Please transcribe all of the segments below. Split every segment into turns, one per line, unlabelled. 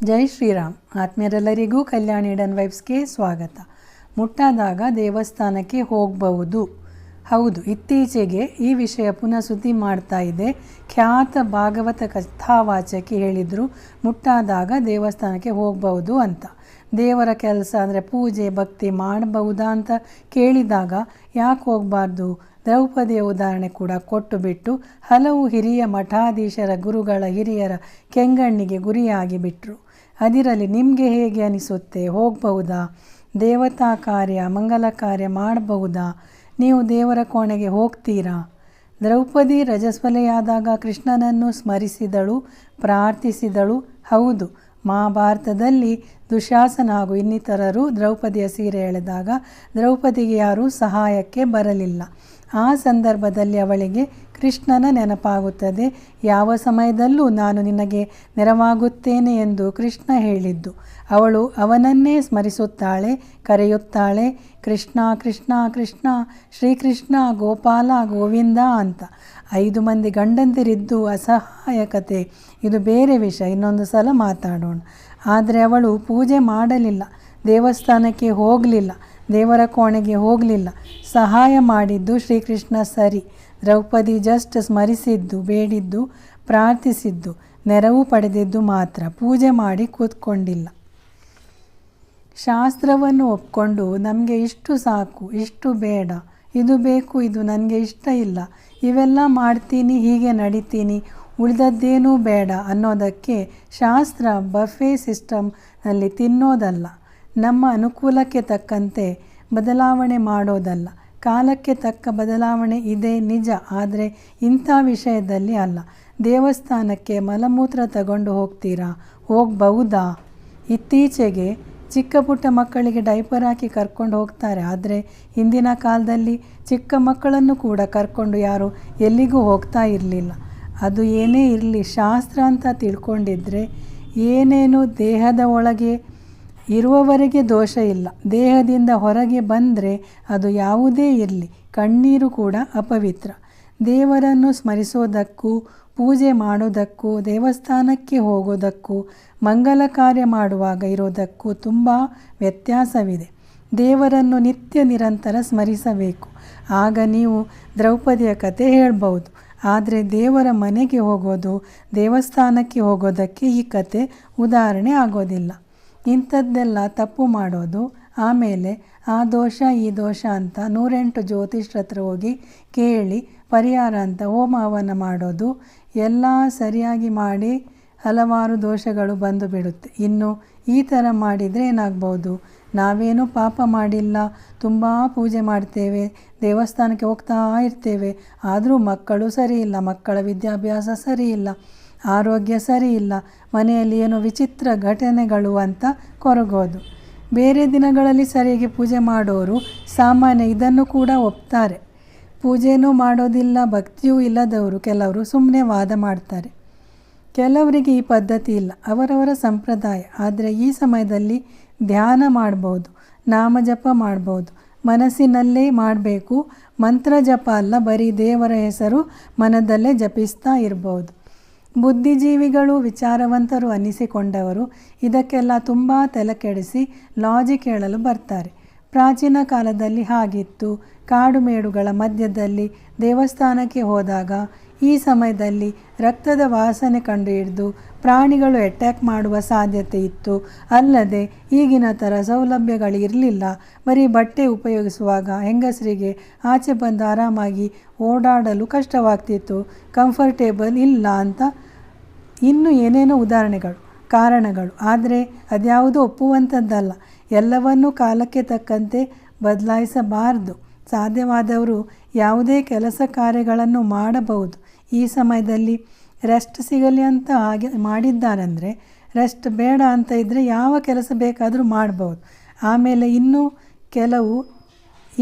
ಜೈ ಶ್ರೀರಾಮ್. ಆತ್ಮೀಯರೆಲ್ಲರಿಗೂ ಕಲ್ಯಾಣಿ Eden ವೈಬ್ಸ್ಗೆ ಸ್ವಾಗತ. ಮುಟ್ಟಾದಾಗ ದೇವಸ್ಥಾನಕ್ಕೆ ಹೋಗಬಹುದು. ಹೌದು, ಇತ್ತೀಚೆಗೆ ಈ ವಿಷಯ ಪುನಃ ಸುದ್ದಿ ಮಾಡ್ತಾ ಇದೆ. ಖ್ಯಾತ ಭಾಗವತ ಕಥಾವಾಚಕಿ ಹೇಳಿದರು, ಮುಟ್ಟಾದಾಗ ದೇವಸ್ಥಾನಕ್ಕೆ ಹೋಗಬಹುದು ಅಂತ. ದೇವರ ಕೆಲಸ ಅಂದರೆ ಪೂಜೆ ಭಕ್ತಿ ಮಾಡಬಹುದಾ ಅಂತ ಕೇಳಿದಾಗ ಯಾಕೆ ಹೋಗಬಾರ್ದು, ದ್ರೌಪದಿಯ ಉದಾಹರಣೆ ಕೂಡ ಕೊಟ್ಟು ಬಿಟ್ಟು ಹಲವು ಹಿರಿಯ ಮಠಾಧೀಶರ ಗುರುಗಳ ಹಿರಿಯರ ಕೆಂಗಣ್ಣಿಗೆ ಗುರಿಯಾಗಿ ಬಿಟ್ಟರು. ಅದಿರಲಿ, ನಿಮಗೆ ಹೇಗೆ ಅನಿಸುತ್ತೆ? ಹೋಗಬಹುದಾ? ದೇವತಾ ಕಾರ್ಯ ಮಂಗಲ ಕಾರ್ಯ ಮಾಡಬಹುದಾ? ನೀವು ದೇವರ ಕೋಣೆಗೆ ಹೋಗ್ತೀರಾ? ದ್ರೌಪದಿ ರಜಸ್ವಲೆಯಾದಾಗ ಕೃಷ್ಣನನ್ನು ಸ್ಮರಿಸಿದಳು, ಪ್ರಾರ್ಥಿಸಿದಳು. ಹೌದು, ಮಹಾಭಾರತದಲ್ಲಿ ದುಶಾಸನ ಹಾಗೂ ಇನ್ನಿತರರು ದ್ರೌಪದಿಯ ಸೀರೆ ಎಳೆದಾಗ ದ್ರೌಪದಿಗೆ ಯಾರೂ ಸಹಾಯಕ್ಕೆ ಬರಲಿಲ್ಲ. ಆ ಸಂದರ್ಭದಲ್ಲಿ ಅವಳಿಗೆ ಕೃಷ್ಣನ ನೆನಪಾಗುತ್ತದೆ. ಯಾವ ಸಮಯದಲ್ಲೂ ನಾನು ನಿನಗೆ ನೆರವಾಗುತ್ತೇನೆ ಎಂದು ಕೃಷ್ಣ ಹೇಳಿದ್ದು. ಅವಳು ಅವನನ್ನೇ ಸ್ಮರಿಸುತ್ತಾಳೆ, ಕರೆಯುತ್ತಾಳೆ, ಕೃಷ್ಣ ಕೃಷ್ಣ ಕೃಷ್ಣ, ಶ್ರೀಕೃಷ್ಣ, ಗೋಪಾಲ, ಗೋವಿಂದ ಅಂತ. 5 ಮಂದಿ ಗಂಡಂದಿರಿದ್ದು ಅಸಹಾಯಕತೆ, ಇದು ಬೇರೆ ವಿಷಯ, ಇನ್ನೊಂದು ಸಲ ಮಾತಾಡೋಣ. ಆದರೆ ಅವಳು ಪೂಜೆ ಮಾಡಲಿಲ್ಲ, ದೇವಸ್ಥಾನಕ್ಕೆ ಹೋಗಲಿಲ್ಲ, ದೇವರ ಕೋಣೆಗೆ ಹೋಗಲಿಲ್ಲ. ಸಹಾಯ ಮಾಡಿದ್ದು ಶ್ರೀಕೃಷ್ಣ ಸರಿ. ದ್ರೌಪದಿ ಜಸ್ಟ್ ಸ್ಮರಿಸಿದ್ದು, ಬೇಡಿದ್ದು, ಪ್ರಾರ್ಥಿಸಿದ್ದು, ನೆರವು ಪಡೆದಿದ್ದು ಮಾತ್ರ. ಪೂಜೆ ಮಾಡಿ ಕೂತ್ಕೊಂಡಿಲ್ಲ. ಶಾಸ್ತ್ರವನ್ನು ಒಪ್ಕೊಂಡು ನಮಗೆ ಇಷ್ಟು ಸಾಕು, ಇಷ್ಟು ಬೇಡ, ಇದು ಬೇಕು, ಇದು ನನಗೆ ಇಷ್ಟ ಇಲ್ಲ, ಇವೆಲ್ಲ ಮಾಡ್ತೀನಿ, ಹೀಗೆ ನಡಿತೀನಿ, ಉಳಿದದ್ದೇನೂ ಬೇಡ ಅನ್ನೋದಕ್ಕೆ ಶಾಸ್ತ್ರ ಬಫೆ ಸಿಸ್ಟಮ್ನಲ್ಲಿ ತಿನ್ನೋದಲ್ಲ. ನಮ್ಮ ಅನುಕೂಲಕ್ಕೆ ತಕ್ಕಂತೆ ಬದಲಾವಣೆ ಮಾಡೋದಲ್ಲ. ಕಾಲಕ್ಕೆ ತಕ್ಕ ಬದಲಾವಣೆ ಇದೆ ನಿಜ, ಆದರೆ ಇಂಥ ವಿಷಯದಲ್ಲಿ ಅಲ್ಲ. ದೇವಸ್ಥಾನಕ್ಕೆ ಮಲಮೂತ್ರ ತಗೊಂಡು ಹೋಗ್ತೀರಾ? ಹೋಗಬಹುದಾ? ಇತ್ತೀಚೆಗೆ ಚಿಕ್ಕ ಪುಟ್ಟ ಮಕ್ಕಳಿಗೆ ಡೈಪರ್ ಹಾಕಿ ಕರ್ಕೊಂಡು ಹೋಗ್ತಾರೆ. ಆದರೆ ಹಿಂದಿನ ಕಾಲದಲ್ಲಿ ಚಿಕ್ಕ ಮಕ್ಕಳನ್ನು ಕೂಡ ಕರ್ಕೊಂಡು ಯಾರು ಎಲ್ಲಿಗೂ ಹೋಗ್ತಾ ಇರಲಿಲ್ಲ. ಅದು ಏನೇ ಇರಲಿ, ಶಾಸ್ತ್ರ ಅಂತ ತಿಳ್ಕೊಂಡಿದ್ರೆ ಏನೇನು ದೇಹದ ಒಳಗೆ ಇರುವವರೆಗೆ ದೋಷ ಇಲ್ಲ. ದೇಹದಿಂದ ಹೊರಗೆ ಬಂದರೆ ಅದು ಯಾವುದೇ ಇರಲಿ, ಕಣ್ಣೀರು ಕೂಡ ಅಪವಿತ್ರ. ದೇವರನ್ನು ಸ್ಮರಿಸೋದಕ್ಕೂ ಪೂಜೆ ಮಾಡೋದಕ್ಕೂ ದೇವಸ್ಥಾನಕ್ಕೆ ಹೋಗೋದಕ್ಕೂ ಮಂಗಲ ಕಾರ್ಯ ಮಾಡುವಾಗ ಇರೋದಕ್ಕೂ ತುಂಬ ವ್ಯತ್ಯಾಸವಿದೆ. ದೇವರನ್ನು ನಿತ್ಯ ನಿರಂತರ ಸ್ಮರಿಸಬೇಕು. ಆಗ ನೀವು ದ್ರೌಪದಿಯ ಕತೆ ಹೇಳ್ಬೋದು. ಆದರೆ ದೇವರ ಮನೆಗೆ ಹೋಗೋದು, ದೇವಸ್ಥಾನಕ್ಕೆ ಹೋಗೋದಕ್ಕೆ ಈ ಕತೆ ಉದಾಹರಣೆ ಆಗೋದಿಲ್ಲ. ಇಂಥದ್ದೆಲ್ಲ ತಪ್ಪು ಮಾಡೋದು, ಆಮೇಲೆ ಆ ದೋಷ ಈ ದೋಷ ಅಂತ 108 ಜ್ಯೋತಿಷ್ರ ಹತ್ರ ಹೋಗಿ ಕೇಳಿ ಪರಿಹಾರ ಅಂತ ಹೋಮ ಹವನ ಮಾಡೋದು, ಎಲ್ಲ ಸರಿಯಾಗಿ ಮಾಡಿ ಹಲವಾರು ದೋಷಗಳು ಬಂದು ಬಿಡುತ್ತೆ. ಇನ್ನು ಈ ಥರ ಮಾಡಿದರೆ ಏನಾಗ್ಬೋದು? ನಾವೇನೂ ಪಾಪ ಮಾಡಿಲ್ಲ, ತುಂಬ ಪೂಜೆ ಮಾಡ್ತೇವೆ, ದೇವಸ್ಥಾನಕ್ಕೆ ಹೋಗ್ತಾ ಇರ್ತೇವೆ, ಆದರೂ ಮಕ್ಕಳು ಸರಿ ಇಲ್ಲ, ಮಕ್ಕಳ ವಿದ್ಯಾಭ್ಯಾಸ ಸರಿ ಇಲ್ಲ, ಆರೋಗ್ಯ ಸರಿ ಇಲ್ಲ, ಮನೆಯಲ್ಲಿ ಏನೋ ವಿಚಿತ್ರ ಘಟನೆಗಳು ಅಂತ ಕೊರಗೋದು. ಬೇರೆ ದಿನಗಳಲ್ಲಿ ಸರಿಯಾಗಿ ಪೂಜೆ ಮಾಡೋರು ಸಾಮಾನ್ಯ, ಇದನ್ನು ಕೂಡ ಒಪ್ತಾರೆ. ಪೂಜೆನೂ ಮಾಡೋದಿಲ್ಲ, ಭಕ್ತಿಯೂ ಇಲ್ಲದವರು ಕೆಲವರು ಸುಮ್ಮನೆ ವಾದ ಮಾಡ್ತಾರೆ. ಕೆಲವರಿಗೆ ಈ ಪದ್ಧತಿ ಇಲ್ಲ, ಅವರವರ ಸಂಪ್ರದಾಯ. ಆದರೆ ಈ ಸಮಯದಲ್ಲಿ ಧ್ಯಾನ ಮಾಡ್ಬೋದು, ನಾಮಜಪ ಮಾಡ್ಬೋದು, ಮನಸ್ಸಿನಲ್ಲೇ ಮಾಡಬೇಕು. ಮಂತ್ರ ಜಪ ಅಲ್ಲ, ಬರೀ ದೇವರ ಹೆಸರು ಮನದಲ್ಲೇ ಜಪಿಸ್ತಾ ಇರ್ಬೋದು. ಬುದ್ಧಿಜೀವಿಗಳು, ವಿಚಾರವಂತರು ಅನ್ನಿಸಿಕೊಂಡವರು ಇದಕ್ಕೆಲ್ಲ ತುಂಬ ತಲೆಕೆಡಿಸಿ ಲಾಜಿಕ್ ಹೇಳಲು ಬರ್ತಾರೆ. ಪ್ರಾಚೀನ ಕಾಲದಲ್ಲಿ ಹಾಗಿತ್ತು. ಕಾಡು ಮೇಡುಗಳ ಮಧ್ಯದಲ್ಲಿ ದೇವಸ್ಥಾನಕ್ಕೆ ಹೋದಾಗ ಈ ಸಮಯದಲ್ಲಿ ರಕ್ತದ ವಾಸನೆ ಕಂಡುಹಿಡಿದು ಪ್ರಾಣಿಗಳು ಅಟ್ಯಾಕ್ ಮಾಡುವ ಸಾಧ್ಯತೆ ಇತ್ತು. ಅಲ್ಲದೆ ಈಗಿನ ಥರ ಸೌಲಭ್ಯಗಳು ಇರಲಿಲ್ಲ. ಬರೀ ಬಟ್ಟೆ ಉಪಯೋಗಿಸುವಾಗ ಹೆಂಗಸರಿಗೆ ಆಚೆ ಬಂದು ಆರಾಮಾಗಿ ಓಡಾಡಲು ಕಷ್ಟವಾಗ್ತಿತ್ತು, ಕಂಫರ್ಟೇಬಲ್ ಇಲ್ಲ ಅಂತ ಇನ್ನೂ ಏನೇನೋ ಉದಾಹರಣೆಗಳು, ಕಾರಣಗಳು. ಆದರೆ ಅದ್ಯಾವುದೂ ಒಪ್ಪುವಂಥದ್ದಲ್ಲ. ಎಲ್ಲವನ್ನೂ ಕಾಲಕ್ಕೆ ತಕ್ಕಂತೆ ಬದಲಾಯಿಸಬಾರದು. ಸಾಧ್ಯವಾದವರು ಯಾವುದೇ ಕೆಲಸ ಕಾರ್ಯಗಳನ್ನು ಮಾಡಬಹುದು. ಈ ಸಮಯದಲ್ಲಿ ರೆಸ್ಟ್ ಸಿಗಲಿ ಅಂತ ಹಾಗೆ ಮಾಡಿದ್ದಾರಂದರೆ, ರೆಸ್ಟ್ ಬೇಡ ಅಂತ ಇದ್ದರೆ ಯಾವ ಕೆಲಸ ಬೇಕಾದರೂ ಮಾಡ್ಬೋದು. ಆಮೇಲೆ ಇನ್ನೂ ಕೆಲವು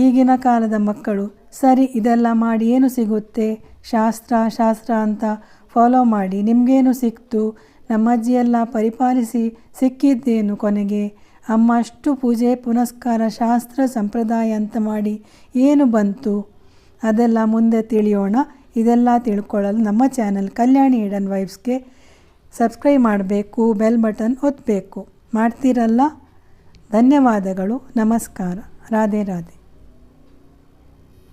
ಈಗಿನ ಕಾಲದ ಮಕ್ಕಳು, ಸರಿ ಇದೆಲ್ಲ ಮಾಡಿ ಏನು ಸಿಗುತ್ತೆ, ಶಾಸ್ತ್ರ ಅಂತ ಫಾಲೋ ಮಾಡಿ ನಿಮಗೇನು ಸಿಕ್ತು, ನಮ್ಮಜ್ಜಿಯೆಲ್ಲ ಪರಿಪಾಲಿಸಿ ಸಿಕ್ಕಿದ್ದೇನು ಕೊನೆಗೆ, ಅಮ್ಮ ಅಷ್ಟು ಪೂಜೆ ಪುನಸ್ಕಾರ ಶಾಸ್ತ್ರ ಸಂಪ್ರದಾಯ ಅಂತ ಮಾಡಿ ಏನು ಬಂತು? ಅದೆಲ್ಲ ಮುಂದೆ ತಿಳಿಯೋಣ. ಇದೆಲ್ಲ ತಿಳ್ಕೊಳ್ಳಲು ನಮ್ಮ ಚಾನಲ್ ಕಲ್ಯಾಣಿ ಈಡನ್ ವೈಬ್ಸ್ಗೆ ಸಬ್ಸ್ಕ್ರೈಬ್ ಮಾಡಬೇಕು, ಬೆಲ್ ಬಟನ್ ಒತ್ತಬೇಕು. ಮಾಡ್ತೀರಲ್ಲ? ಧನ್ಯವಾದಗಳು. ನಮಸ್ಕಾರ. ರಾಧೆ ರಾಧೆ.